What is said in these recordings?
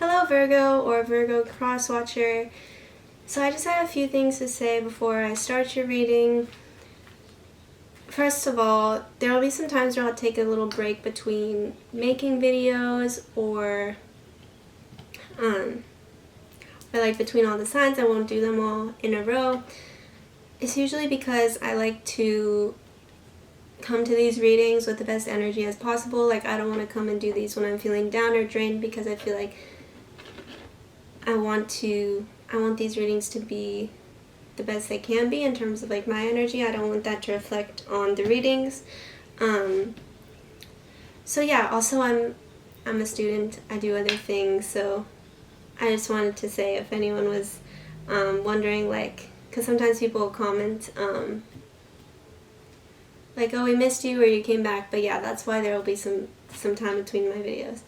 Hello Virgo or Virgo cross watcher. So I just had a few things to say before I start your reading. First of all, there will be some times where I'll take a little break between making videos or like between all the signs. I won't do them all in a row. It's usually because I like to come to these readings with the best energy as possible. Like, I don't want to come and do these when I'm feeling down or drained, because I feel like I want these readings to be the best they can be in terms of like my energy. I don't want that to reflect on the readings. So yeah, also I'm a student. I do other things, so I just wanted to say, if anyone was wondering, like, because sometimes people will comment like, oh, we missed you, or you came back. But yeah, that's why there will be some time between my videos.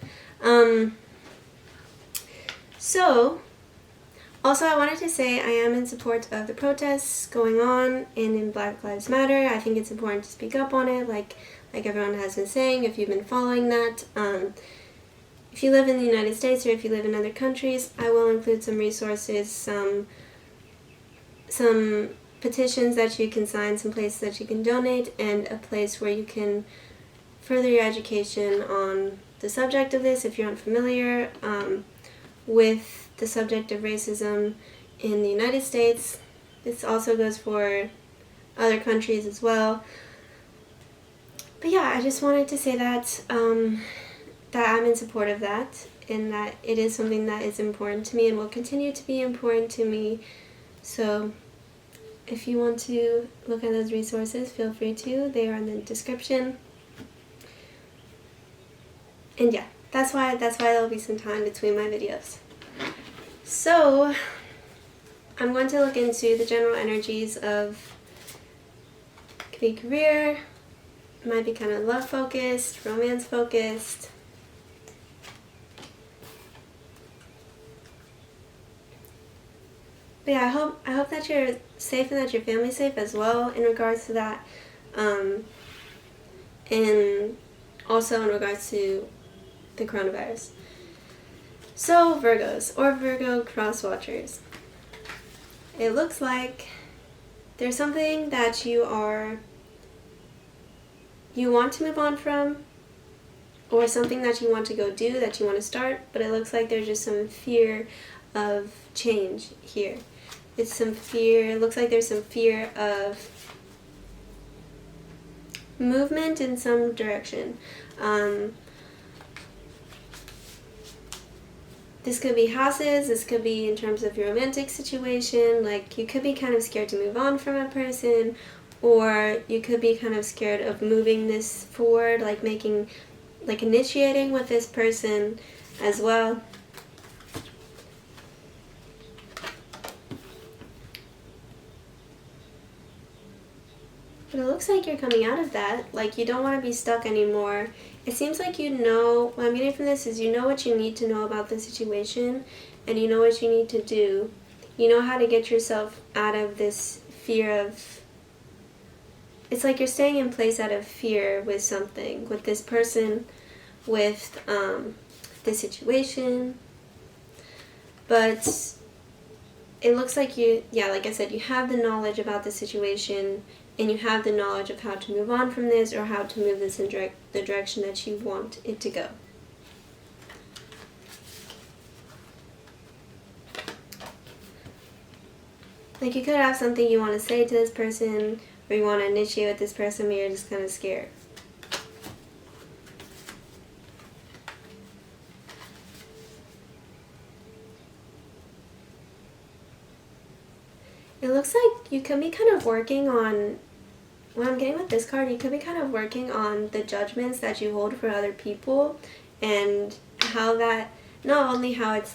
So also, I wanted to say I am in support of the protests going on and in Black Lives Matter. I think it's important to speak up on it, like everyone has been saying, if you've been following that. If you live in the United States or if you live in other countries, I will include some resources, some petitions that you can sign, some places that you can donate, and a place where you can further your education on the subject of this if you're unfamiliar with the subject of racism in the United States. This also goes for other countries as well. But yeah, I just wanted to say that that I'm in support of that, and that it is something that is important to me and will continue to be important to me. So if you want to look at those resources, feel free to. They are in the description. And yeah, that's why there'll be some time between my videos. So I'm going to look into the general energies of, could be career, might be kind of love focused, romance focused. But yeah, I hope that you're safe and that your family's safe as well in regards to that. And also in regards to the coronavirus. So Virgos, or Virgo cross watchers. It looks like there's something that you want to move on from, or something that you want to go do, that you want to start, but it looks like there's just some fear of change here. It looks like there's some fear of movement in some direction. This could be houses, this could be in terms of your romantic situation, like you could be kind of scared to move on from a person, or you could be kind of scared of moving this forward, like initiating with this person as well. But it looks like you're coming out of that, like you don't want to be stuck anymore. It seems like you know, what I'm getting from this is you know what you need to know about the situation, and you know what you need to do. You know how to get yourself out of this fear of, it's like you're staying in place out of fear with something, with this person, with this situation. But it looks like like I said, you have the knowledge about the situation, and you have the knowledge of how to move on from this, or how to move this in the direction that you want it to go. Like, you could have something you want to say to this person, or you want to initiate with this person, but you're just kind of scared. It looks like you could be kind of working on, what I'm getting with this card, you could be kind of working on the judgments that you hold for other people, and how that, not only how it's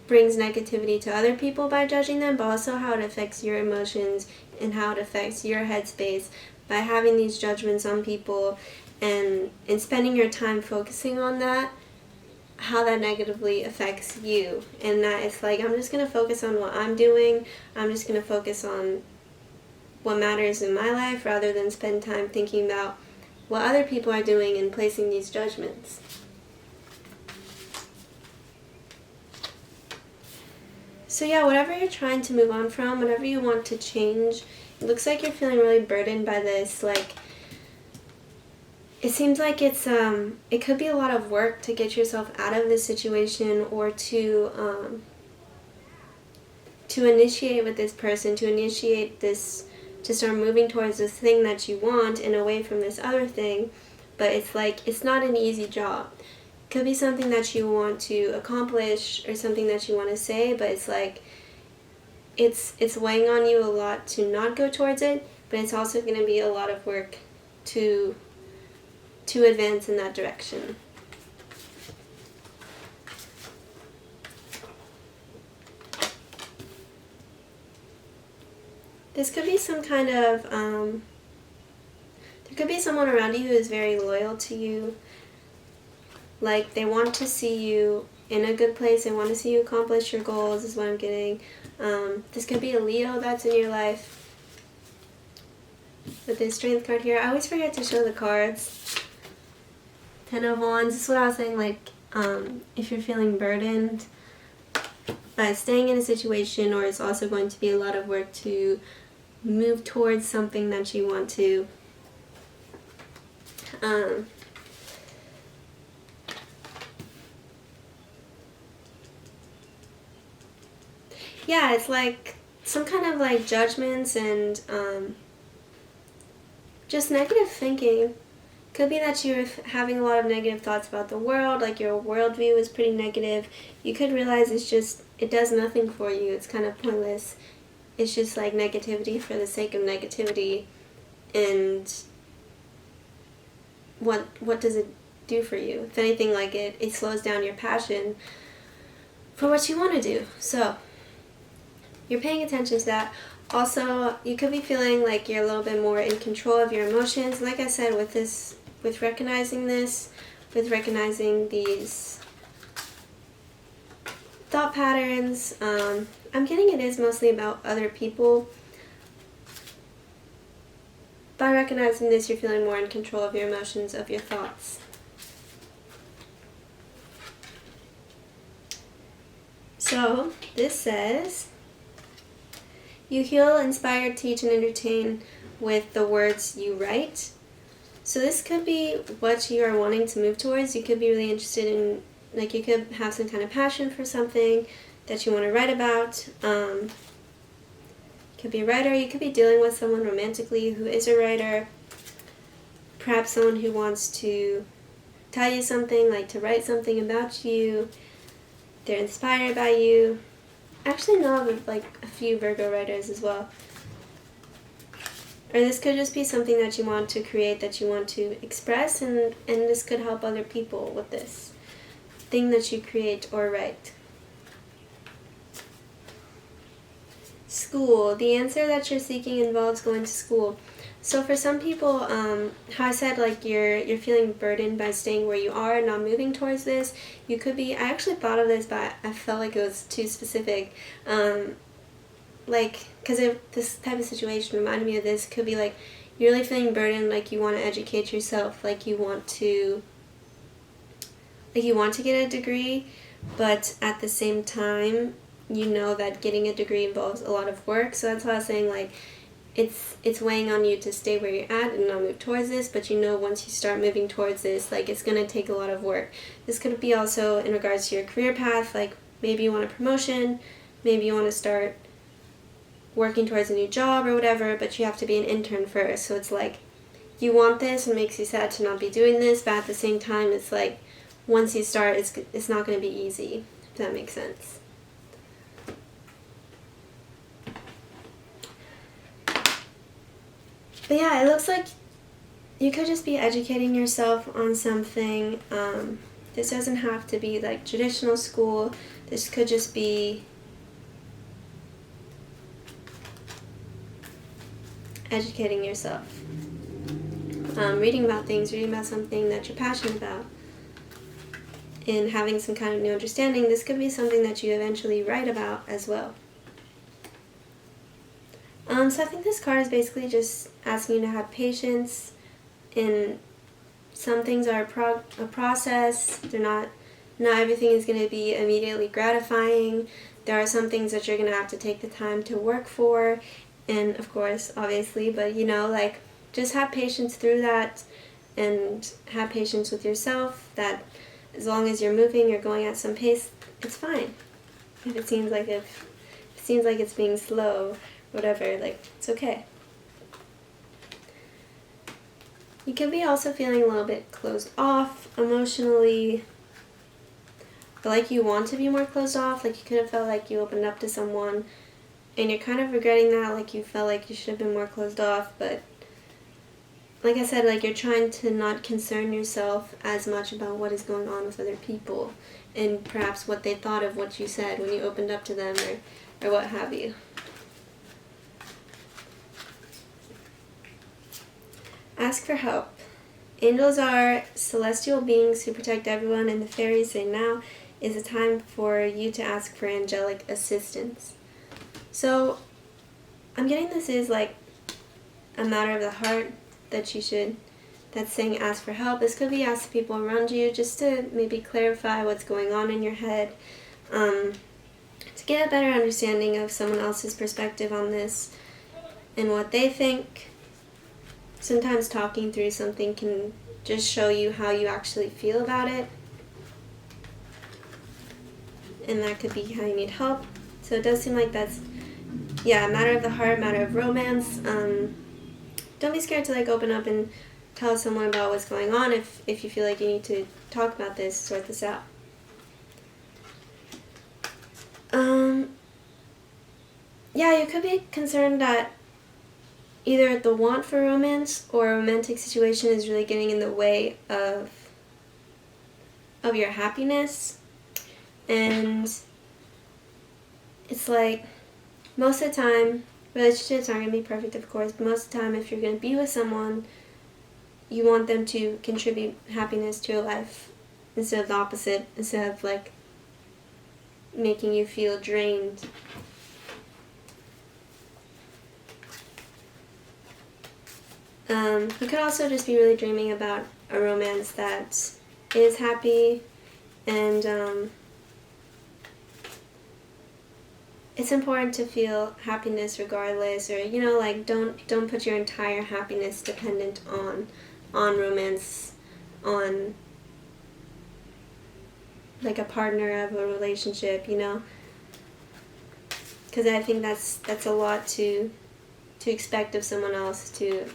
brings negativity to other people by judging them, but also how it affects your emotions and how it affects your headspace by having these judgments on people, and spending your time focusing on that, how that negatively affects you. And that it's like, I'm just going to focus on what I'm doing. I'm just going to focus on what matters in my life, rather than spend time thinking about what other people are doing and placing these judgments. So yeah, whatever you're trying to move on from, whatever you want to change, it looks like you're feeling really burdened by this. Like, it seems like it could be a lot of work to get yourself out of this situation, or to initiate with this person, to initiate this, to start moving towards this thing that you want and away from this other thing. But it's like, it's not an easy job. It could be something that you want to accomplish or something that you want to say, but it's like, it's weighing on you a lot to not go towards it, but it's also going to be a lot of work to advance in that direction. This could be some kind of, there could be someone around you who is very loyal to you. Like, they want to see you in a good place. They want to see you accomplish your goals, is what I'm getting. This could be a Leo that's in your life. With this Strength card here, I always forget to show the cards. 10 of Wands, this is what I was saying, like, if you're feeling burdened by staying in a situation, or it's also going to be a lot of work to move towards something that you want to. Yeah, it's like some kind of like judgments and just negative thinking. Could be that you're having a lot of negative thoughts about the world, like your worldview is pretty negative. You could realize it does nothing for you. It's kind of pointless. It's just like negativity for the sake of negativity. And what does it do for you? If anything, like it slows down your passion for what you want to do. So you're paying attention to that. Also, you could be feeling like you're a little bit more in control of your emotions. Like I said, with recognizing this, with recognizing these thought patterns, I'm getting it is mostly about other people. By recognizing this, you're feeling more in control of your emotions, of your thoughts. So, this says, you heal, inspire, teach, and entertain with the words you write. So this could be what you are wanting to move towards. You could be really interested in, like, you could have some kind of passion for something that you want to write about. You could be a writer. You could be dealing with someone romantically who is a writer. Perhaps someone who wants to tell you something, like to write something about you. They're inspired by you. I actually know of like a few Virgo writers as well. Or this could just be something that you want to create, that you want to express, and this could help other people with this thing that you create or write. School. The answer that you're seeking involves going to school. So for some people, how I said, like, you're feeling burdened by staying where you are and not moving towards this. You could be, I actually thought of this, but I felt like it was too specific. Like, because this type of situation reminded me of this, could be like, you're really feeling burdened, like you want to educate yourself, like you want to get a degree, but at the same time, you know that getting a degree involves a lot of work. So that's why I was saying, like, it's weighing on you to stay where you're at and not move towards this, but you know once you start moving towards this, like, it's going to take a lot of work. This could be also in regards to your career path, like maybe you want a promotion, maybe you want to start working towards a new job or whatever, but you have to be an intern first. So it's like, you want this, and it makes you sad to not be doing this, but at the same time, it's like, once you start, it's not going to be easy, if that makes sense. But yeah, it looks like you could just be educating yourself on something. This doesn't have to be like traditional school. This could just be educating yourself. Reading about things, reading about something that you're passionate about, and having some kind of new understanding. This could be something that you eventually write about as well. So I think this card is basically just asking you to have patience in some things are a process. They're not everything is going to be immediately gratifying. There are some things that you're going to have to take the time to work for, and of course, obviously, but like, just have patience through that, and have patience with yourself, that as long as you're moving, you're going at some pace, it's fine. If it seems like it's being slow, whatever, like, it's okay. You can be also feeling a little bit closed off emotionally, like you want to be more closed off, like you could have felt like you opened up to someone and you're kind of regretting that, like you felt like you should have been more closed off, but like I said, like you're trying to not concern yourself as much about what is going on with other people and perhaps what they thought of what you said when you opened up to them, or what have you. Ask for help. Angels are celestial beings who protect everyone, and the fairies say now is a time for you to ask for angelic assistance. So I'm getting this is like a matter of the heart that that's saying ask for help. This could be asked people around you just to maybe clarify what's going on in your head, to get a better understanding of someone else's perspective on this and what they think. Sometimes talking through something can just show you how you actually feel about it, and that could be how you need help. So it does seem like that's, a matter of the heart, matter of romance. Don't be scared to like open up and tell someone about what's going on if you feel like you need to talk about this, sort this out. You could be concerned that either the want for romance or a romantic situation is really getting in the way of your happiness. And it's like, most of the time, relationships aren't going to be perfect, of course, but most of the time if you're going to be with someone, you want them to contribute happiness to your life instead of the opposite, instead of like making you feel drained. You could also just be really dreaming about a romance that is happy, and it's important to feel happiness regardless, or like don't put your entire happiness dependent on romance, on like a partner of a relationship, because I think that's a lot to expect of someone else, to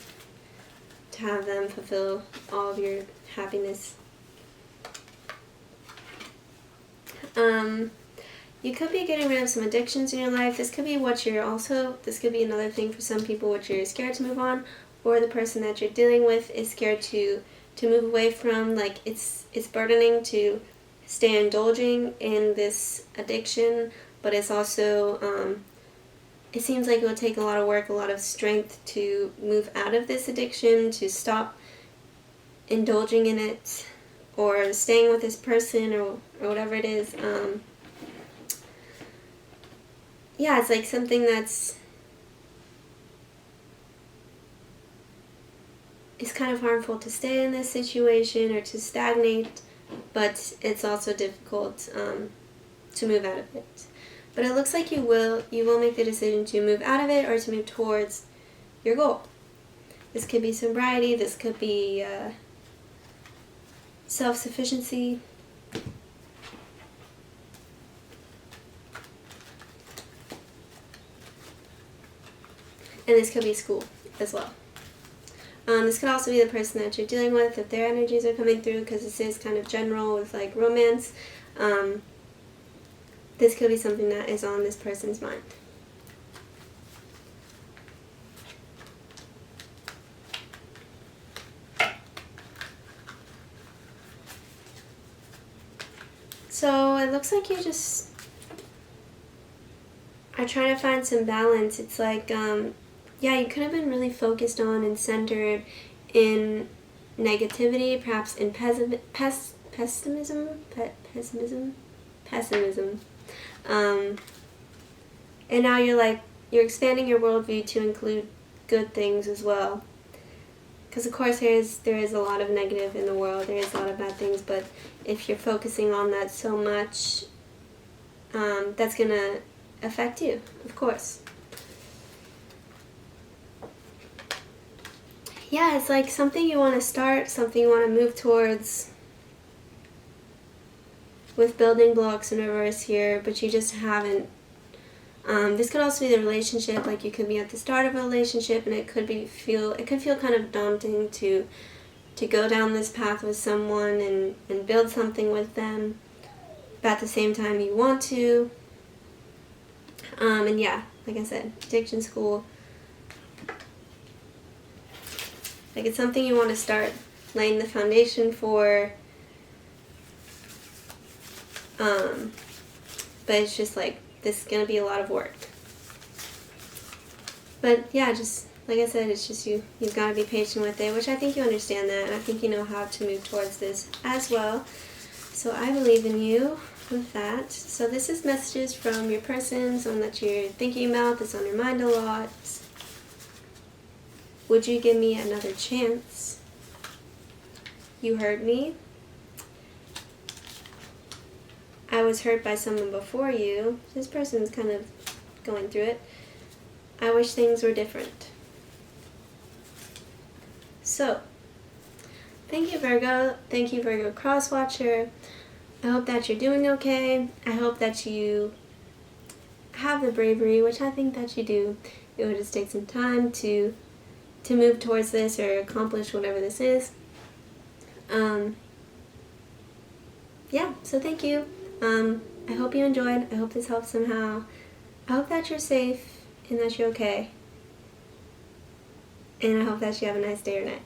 have them fulfill all of your happiness. You could be getting rid of some addictions in your life. This could be this could be another thing for some people, which you're scared to move on, or the person that you're dealing with is scared to move away from. Like it's burdening to stay indulging in this addiction, but it's also, it seems like it would take a lot of work, a lot of strength to move out of this addiction, to stop indulging in it, or staying with this person, or whatever it is. It's like something it's kind of harmful to stay in this situation or to stagnate, but it's also difficult to move out of it. But it looks like you will make the decision to move out of it or to move towards your goal. This could be sobriety, this could be self-sufficiency. And this could be school as well. This could also be the person that you're dealing with, if their energies are coming through, because this is kind of general with like romance. This could be something that is on this person's mind. So it looks like you just are trying to find some balance. It's like, you could have been really focused on and centered in negativity, perhaps in pessimism. And now you're expanding your worldview to include good things as well. Because of course there is a lot of negative in the world, there is a lot of bad things, but if you're focusing on that so much, that's going to affect you, of course. Yeah, it's like something you want to start, something you want to move towards, with building blocks in reverse here, but you just haven't. This could also be the relationship, like you could be at the start of a relationship and it could feel kind of daunting to go down this path with someone and build something with them, but at the same time you want to. And yeah, like I said, addiction school, like it's something you want to start laying the foundation for, but it's just like, this is going to be a lot of work. But yeah, just like I said, it's just you've got to be patient with it, which I think you understand that, and I think you know how to move towards this as well. So I believe in you with that. So this is messages from your person, someone that you're thinking about, that's on your mind a lot. Would you give me another chance? You hurt me. I was hurt by someone before you. This person's kind of going through it. I wish things were different. So, thank you, Virgo. Thank you, Virgo Crosswatcher. I hope that you're doing okay. I hope that you have the bravery, which I think that you do. It would just take some time to move towards this or accomplish whatever this is. Yeah, so thank you. I hope you enjoyed. I hope this helped somehow. I hope that you're safe and that you're okay. And I hope that you have a nice day or night.